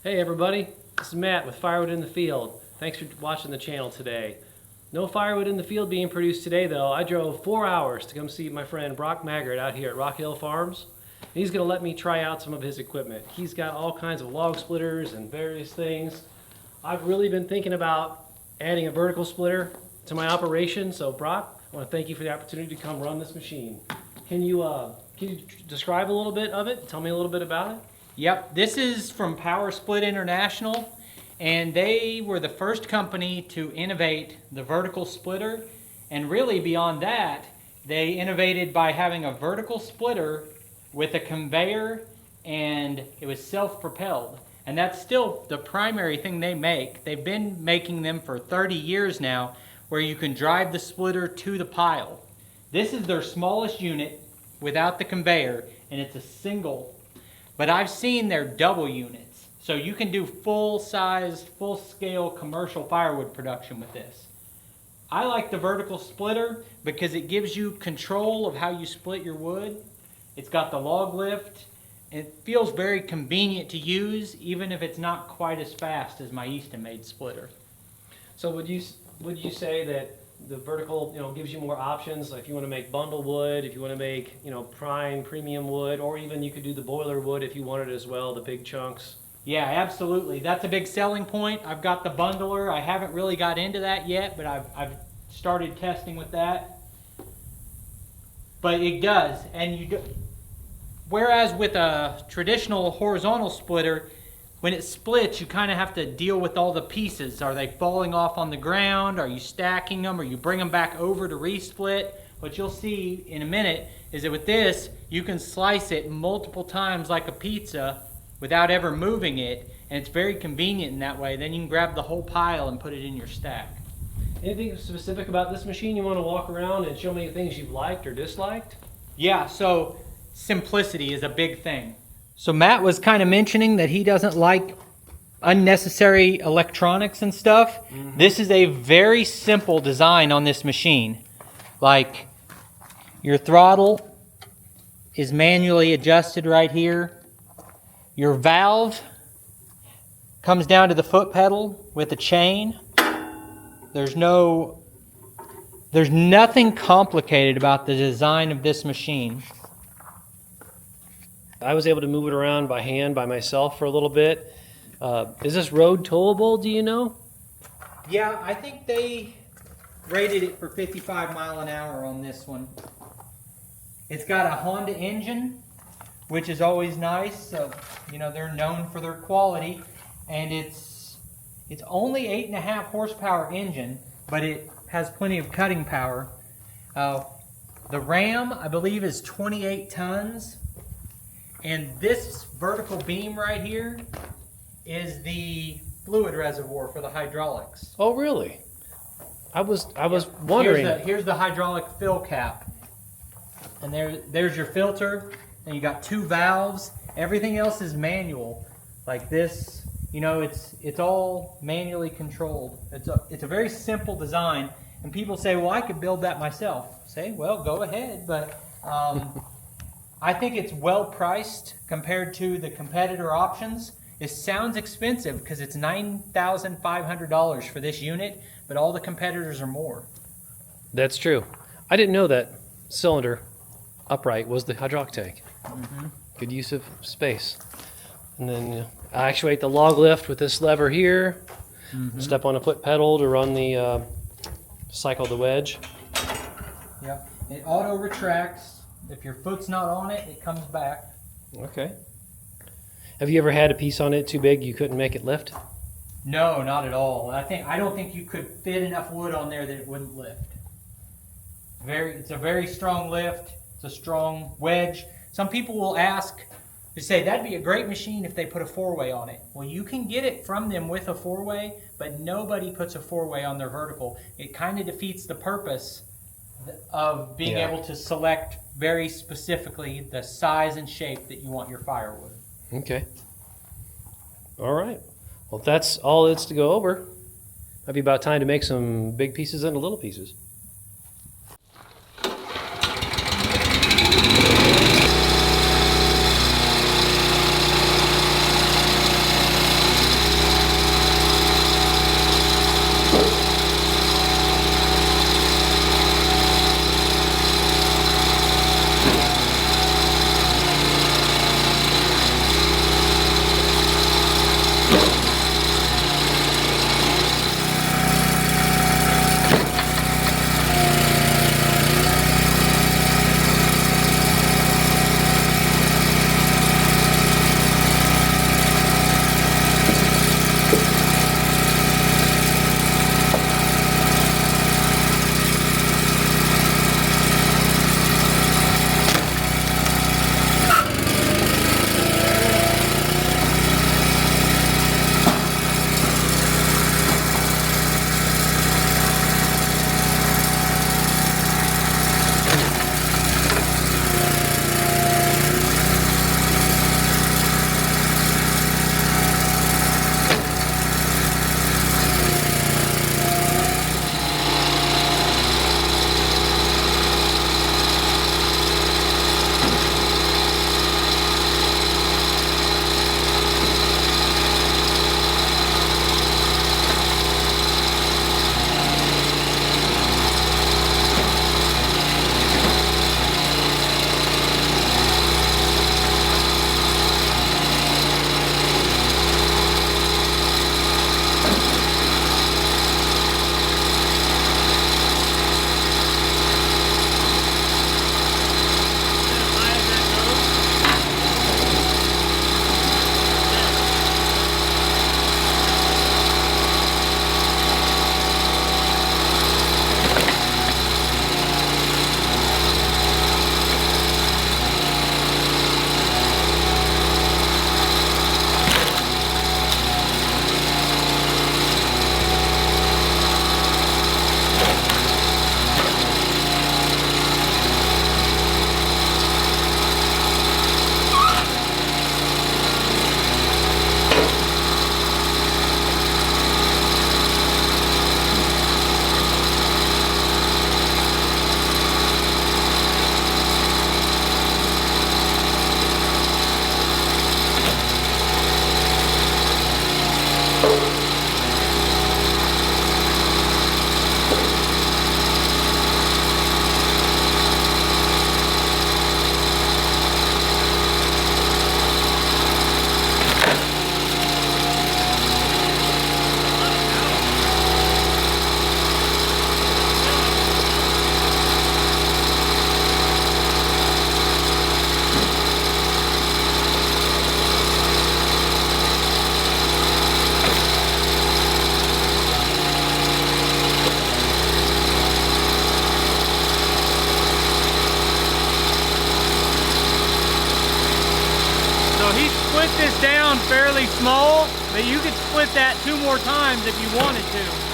Hey everybody, this is Matt with Firewood in the Field. Thanks for watching the channel today. No firewood in the field being produced today though. I drove 4 hours to come see my friend Brock Maggart out here at Rock Hill Farms. He's going to let me try out some of his equipment. He's got all kinds of log splitters and various things. I've really been thinking about adding a vertical splitter to my operation, so Brock, I want to thank you for the opportunity to come run this machine. Can you describe a little bit of it? Tell me a little bit about it? Yep, this is from Power Split International, and they were the first company to innovate the vertical splitter, and really beyond that, they innovated by having a vertical splitter with a conveyor, and it was self-propelled. And that's still the primary thing they make. They've been making them for 30 years now, where you can drive the splitter to the pile. This is their smallest unit without the conveyor, and it's a single. But I've seen their double units, so you can do full-size, full-scale commercial firewood production with this. I like the vertical splitter because it gives you control of how you split your wood. It's got the log lift. It feels very convenient to use, even if it's not quite as fast as my Easton-made splitter. So would you say that the vertical, gives you more options? Like if you want to make bundle wood, if you want to make, prime premium wood, or even you could do the boiler wood if you wanted as well, the big chunks. Yeah, absolutely. That's a big selling point. I've got the bundler. I haven't really got into that yet, but I've started testing with that. But it does, and whereas with a traditional horizontal splitter, when it splits, you kind of have to deal with all the pieces. Are they falling off on the ground? Are you stacking them? Or you bring them back over to resplit? What you'll see in a minute is that with this, you can slice it multiple times like a pizza without ever moving it, and it's very convenient in that way. Then you can grab the whole pile and put it in your stack. Anything specific about this machine you want to walk around and show me things you've liked or disliked? Yeah, so simplicity is a big thing. So Matt was kind of mentioning that he doesn't like unnecessary electronics and stuff. Mm-hmm. This is a very simple design on this machine. Like your throttle is manually adjusted right here. Your valve comes down to the foot pedal with a chain. There's nothing complicated about the design of this machine. I was able to move it around by hand by myself for a little bit. Is this road towable, do you know? Yeah, I think they rated it for 55 mile an hour on this one. It's got a Honda engine, which is always nice. So, they're known for their quality. And it's only 8.5 horsepower engine, but it has plenty of cutting power. The RAM, I believe, is 28 tons. And this vertical beam right here is the fluid reservoir for the hydraulics. Oh, really? I was wondering. Here's the hydraulic fill cap. And there's your filter. And you got 2 valves. Everything else is manual. Like this, it's all manually controlled. It's a very simple design. And people say, well, I could build that myself. Say, well, go ahead. But I think it's well priced compared to the competitor options. It sounds expensive because it's $9,500 for this unit, but all the competitors are more. That's true. I didn't know that cylinder upright was the hydraulic tank. Mm-hmm. Good use of space. And then I actuate the log lift with this lever here. Mm-hmm. Step on a foot pedal to run the cycle the wedge. Yep. It auto retracts. If your foot's not on it, it comes back. Okay. Have you ever had a piece on it too big you couldn't make it lift? No, not at all. I don't think you could fit enough wood on there that it wouldn't lift. It's a very strong lift. It's a strong wedge. Some people will ask, they say, that'd be a great machine if they put a 4-way on it. Well, you can get it from them with a 4-way, but nobody puts a 4-way on their vertical. It kind of defeats the purpose of being able to select very specifically the size and shape that you want your firewood. Okay. All right. Well, if that's all it's to go over, might be about time to make some big pieces into little pieces. down fairly small, but you could split that 2 more times if you wanted to.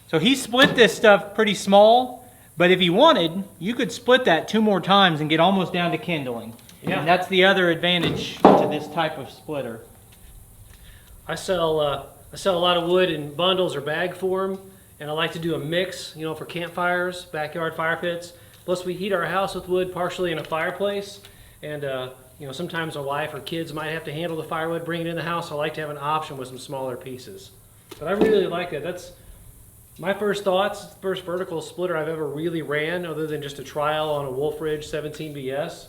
So he split this stuff pretty small, but if you wanted, you could split that 2 more times and get almost down to kindling. Yeah. And that's the other advantage to this type of splitter. I sell a lot of wood in bundles or bag form, and I like to do a mix, you know, for campfires, backyard fire pits. Plus, we heat our house with wood partially in a fireplace, and you know, sometimes a wife or kids might have to handle the firewood, bring it in the house. So I like to have an option with some smaller pieces. But I really like it. That's my first thoughts. First vertical splitter I've ever really ran, other than just a trial on a Wolfridge 17BS.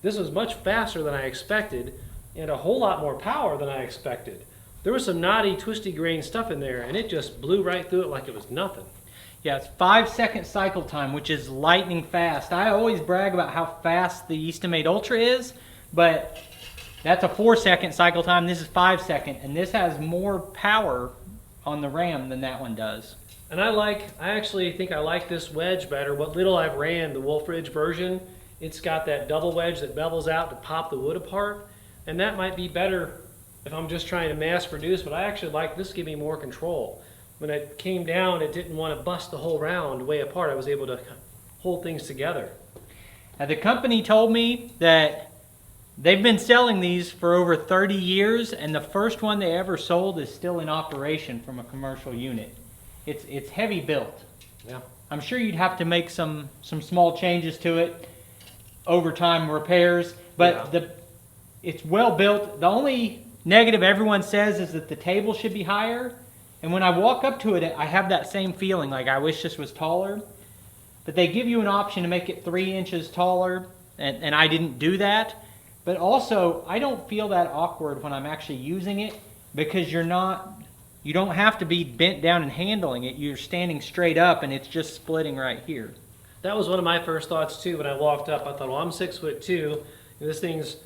This was much faster than I expected, and a whole lot more power than I expected. There was some knotty, twisty grain stuff in there, and it just blew right through it like it was nothing. Yeah, it's 5-second cycle time, which is lightning fast. I always brag about how fast the Eastimate Ultra is, but that's a 4-second cycle time. This is 5-second, and this has more power on the ram than that one does. And I actually think I like this wedge better. What little I've ran, the Wolfridge version, it's got that double wedge that bevels out to pop the wood apart, and that might be better if I'm just trying to mass produce, but I actually like this, give me more control. When it came down, it didn't want to bust the whole round way apart. I was able to hold things together. Now, the company told me that they've been selling these for over 30 years, and the first one they ever sold is still in operation from a commercial unit. It's heavy built. Yeah. I'm sure you'd have to make some small changes to it, over time repairs, but yeah. It's well built. The only negative everyone says is that the table should be higher, and when I walk up to it, I have that same feeling, like I wish this was taller. But they give you an option to make it 3 inches taller, and I didn't do that. But also, I don't feel that awkward when I'm actually using it, because you don't have to be bent down and handling it. You're standing straight up, and it's just splitting right here. That was one of my first thoughts too. When I walked up, I thought, well, I'm 6'2", and this thing's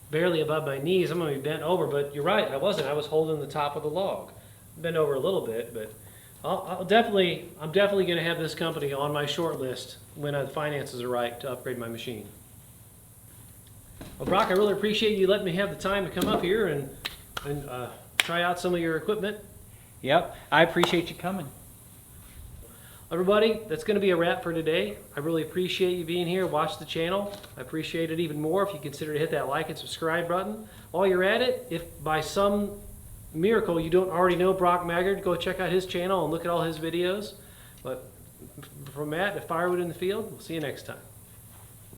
barely above my knees. I'm going to be bent over. But you're right, I wasn't. I was holding the top of the log. Bent over a little bit, but I'm definitely going to have this company on my short list when the finances are right to upgrade my machine. Well, Brock, I really appreciate you letting me have the time to come up here and try out some of your equipment. Yep, I appreciate you coming. Everybody, that's going to be a wrap for today. I really appreciate you being here. Watch the channel. I appreciate it even more if you consider to hit that like and subscribe button. While you're at it, if by some miracle you don't already know Brock Maggard, go check out his channel and look at all his videos. But from Matt at Firewood in the Field, we'll see you next time.